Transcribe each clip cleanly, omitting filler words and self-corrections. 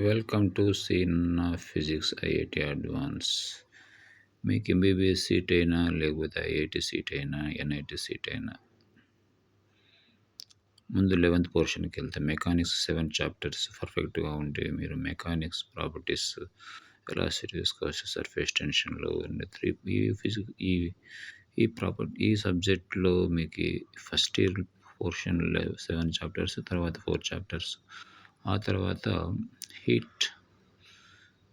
Welcome to Seena physics IIT advance. మీకు MBBS seat అయినా లేకపోతే ఐఐటి సీట్ అయినా ఎన్ఐటి సీట్ అయినా ముందు 11th పోర్షన్కి వెళ్తే మెకానిక్స్ 7 చాప్టర్స్ పర్ఫెక్ట్గా ఉంటే మీరు mechanics properties velocity viscosity surface టెన్షన్లో ఉండే ఈ ఫిజిక్స్ ఈ సబ్జెక్ట్లో మీకు ఫస్ట్ ఇయర్ పోర్షన్లో 7 చాప్టర్స్, తర్వాత 4 చాప్టర్స్, ఆ తర్వాత హీట్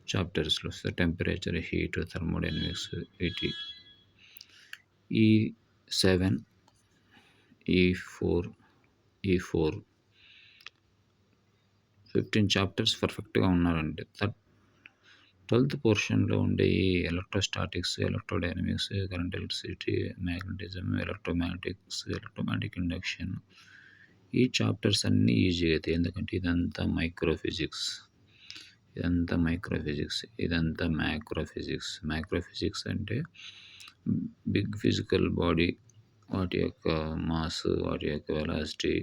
చాప్టర్స్లో వస్తాయి. టెంపరేచర్, హీట్, థర్మోడైనమిక్స్, ఈ 7, ఈ ఫోర్ 15 చాప్టర్స్ పర్ఫెక్ట్గా ఉన్నారంటే 12th పోర్షన్లో ఉండే ఈ electrostatics, electrodynamics, current electricity, magnetism, electromagnetic induction, ఈ చాప్టర్స్ అన్నీ ఈజీగా అవుతాయి. ఎందుకంటే ఇదంతా మైక్రోఫిజిక్స్, ఇదంతా మైక్రోఫిజిక్స్ అంటే బిగ్ ఫిజికల్ బాడీ, వాటి యొక్క మాస్, వాటి యొక్క వెలాసిటీ,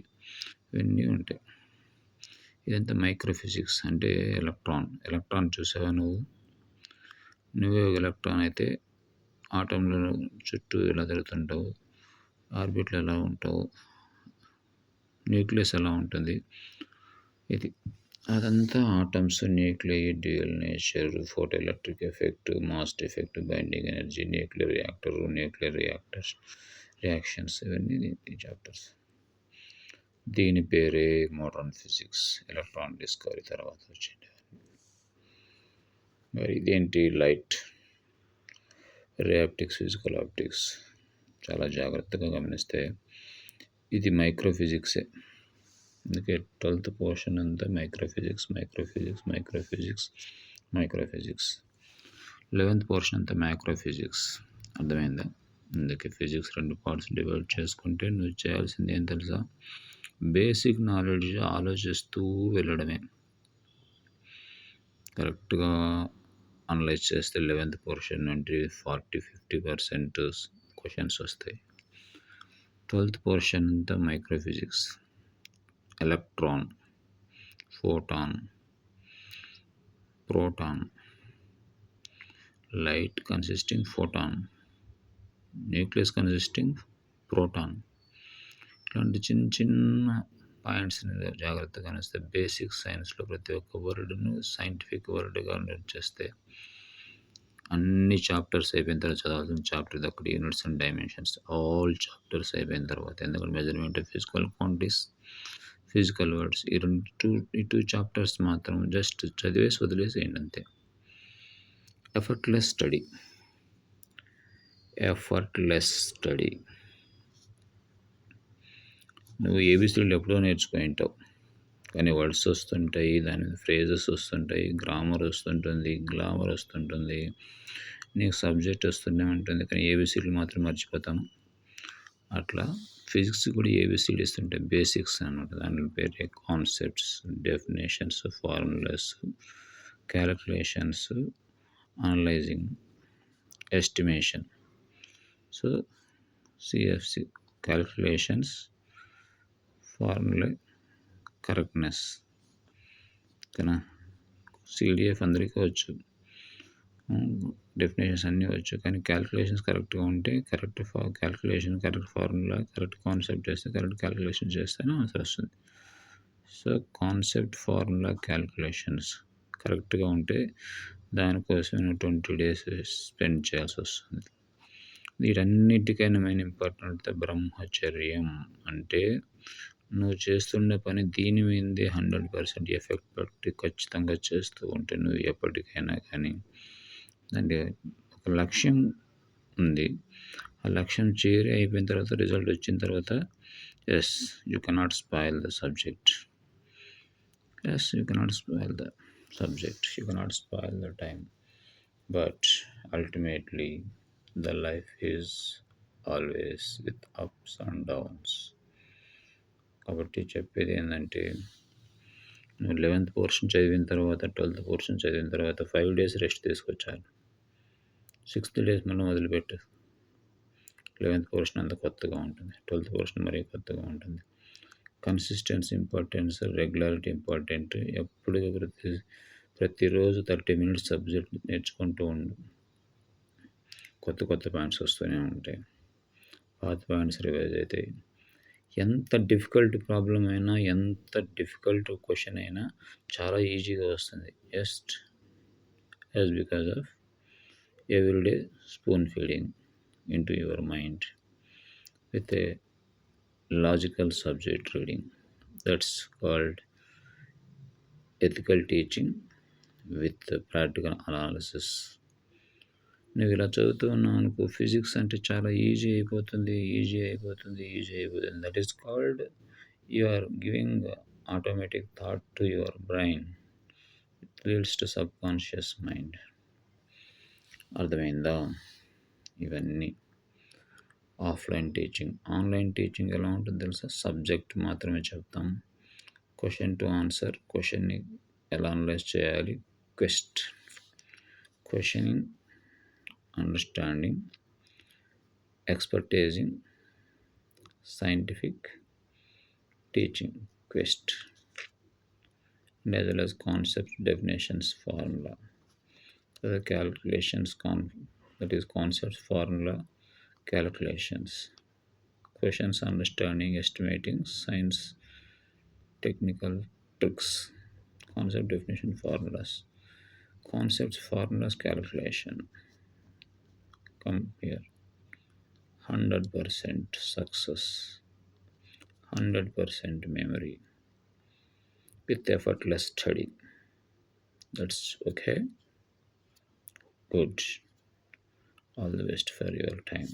ఇవన్నీ ఉంటాయి. ఇదంతా మైక్రోఫిజిక్స్. అంటే ఎలక్ట్రాన్ చూసావా నువ్వే ఒక ఎలక్ట్రాన్ అయితే ఆటంలో చుట్టూ ఎలా తిరుగుతుంటావు, ఆర్బిట్లో ఎలా ఉంటావు, న్యూక్లియస్ ఎలా ఉంటుంది, అదంతా atoms, nuclei, dual nature, photo electric effect, mass effect, binding energy, nuclear reactions, ఇవన్నీ చాప్టర్స్. దీని పేరే మోడర్న్ ఫిజిక్స్. ఎలక్ట్రాన్ డిస్కవరీ తర్వాత వచ్చింది. మరి ఇదేంటి light, ray optics, physical optics. చాలా జాగ్రత్తగా గమనిస్తే ఇది మైక్రోఫిజిక్సే. అందుకే 12th పోర్షన్ అంతా మైక్రోఫిజిక్స్. 11th పోర్షన్ అంతా మైక్రోఫిజిక్స్. అర్థమైందా? అందుకే ఫిజిక్స్ 2 పార్ట్స్ డివైడ్ చేసుకుంటే నువ్వు చేయాల్సింది ఏం తెలుసా? బేసిక్ నాలెడ్జ్ ఆలోచిస్తూ వెళ్ళడమే. కరెక్ట్గా అనలైజ్ చేస్తే 11th పోర్షన్ నుండి 40-50% క్వశ్చన్స్ వస్తాయి. 12th పోర్షన్ అంతా microphysics. Electron, photon, proton, light consisting photon, nucleus consisting proton, ఇలాంటి చిన్న చిన్న పాయింట్స్ని జాగ్రత్తగా గమనిస్తే బేసిక్ సైన్స్లో ప్రతి ఒక్క వర్డ్ను సైంటిఫిక్ వర్డ్గా చేస్తే అన్ని చాప్టర్స్ అయిపోయిన తర్వాత చదవాల్సిన చాప్టర్ అక్కడ units and dimensions, all chapters అయిపోయిన తర్వాత. ఎందుకంటే measurement, physical quantities, physical words, ఈ టూ చాప్టర్స్ మాత్రం జస్ట్ చదివేసి వదిలేసేయండి అంతే. Effortless study. నువ్వు ఏబిసిడీలు ఎప్పుడో నేర్చుకుని ఉంటావు, కానీ వర్డ్స్ వస్తుంటాయి, దాని ఫ్రేజెస్ వస్తుంటాయి, గ్రామర్ వస్తుంటుంది, నీకు సబ్జెక్ట్ వస్తూనే ఉంటుంది, కానీ ఏబిసిడీలు మాత్రం మర్చిపోతాము. అట్లా ఫిజిక్స్ కూడా ఏబిసిడీ ఇస్తుంటాయి, బేసిక్స్ అన్నమాట. దాంట్లో పేరే concepts, definitions, formulas, calculations, analysing, estimation. So CFC calculations, formula, correctness. ఓకేనా? సిడిఎఫ్ అందరికీ వచ్చు, డెఫినేషన్స్ అన్నీ వచ్చు, కానీ క్యాలిక్యులేషన్స్ కరెక్ట్గా ఉంటే correct calculation, correct formula, correct concept చేస్తే, కరెక్ట్ క్యాలిక్యులేషన్ చేస్తేనే ఆన్సర్ వస్తుంది. సో కాన్సెప్ట్, ఫార్ములా, క్యాలిక్యులేషన్స్ కరెక్ట్గా ఉంటే దానికోసం 20 days స్పెండ్ చేయాల్సి వస్తుంది. వీటన్నిటికైనా మెయిన్ ఇంపార్టెంట్ బ్రహ్మచర్యం. అంటే నువ్వు చేస్తున్న పని దీని మీదే 100% ఎఫెక్ట్ పెట్టి ఖచ్చితంగా చేస్తూ ఉంటే నువ్వు ఎప్పటికైనా కానీ అంటే ఒక లక్ష్యం ఉంది, ఆ లక్ష్యం చేరి అయిపోయిన తర్వాత, రిజల్ట్ వచ్చిన తర్వాత, you cannot spoil the subject, you cannot spoil the time, but ultimately the life is always with ups and downs. కాబట్టి చెప్పేది ఏంటంటే నువ్వు 11th పోర్షన్ చదివిన తర్వాత, 12th పోర్షన్ చదివిన తర్వాత 5 days రెస్ట్ తీసుకొచ్చాను. 6th days మనం వదిలిపెట్టు. 11th పోర్షన్ అంత కొత్తగా ఉంటుంది, 12th పోర్షన్ మరీ కొత్తగా ఉంటుంది. Consistency importance, regularity important. ఎప్పుడు ప్రతిరోజు 30 minutes సబ్జెక్ట్ నేర్చుకుంటూ ఉండు. కొత్త కొత్త పాయింట్స్ వస్తూనే ఉంటాయి. పాత పాయింట్స్ రివైజ్ అవుతాయి. ఎంత డిఫికల్ట్ ప్రాబ్లం అయినా, ఎంత డిఫికల్ట్ క్వశ్చన్ అయినా చాలా ఈజీగా వస్తుంది. Just because of everyday spoon feeding into your mind with a logical subject reading. That's called ethical teaching with practical analysis. నువ్వు ఇలా చదువుతూ ఉన్నావు అనుకో, ఫిజిక్స్ అంటే చాలా ఈజీ అయిపోతుంది. That is called you are giving automatic thought to your brain. It leads to subconscious mind. అర్థమైందా? ఇవన్నీ ఆఫ్లైన్ టీచింగ్. ఆన్లైన్ టీచింగ్ ఎలా ఉంటుందో తెలుసా? సబ్జెక్ట్ మాత్రమే చెప్తాం. క్వశ్చన్ టు ఆన్సర్, క్వశ్చన్ని ఎలా అనలైజ్ చేయాలి, questioning, understanding, expertising, scientific teaching, quest, and as well as concepts, definitions, formula, the calculations, that is concepts, formula, calculations, questions, understanding, estimating, science, technical tricks, concept, definition, formulas, concepts, formulas, calculation. Come here. 100% success, 100% memory with effortless study. That's okay. Good. All the best for your time.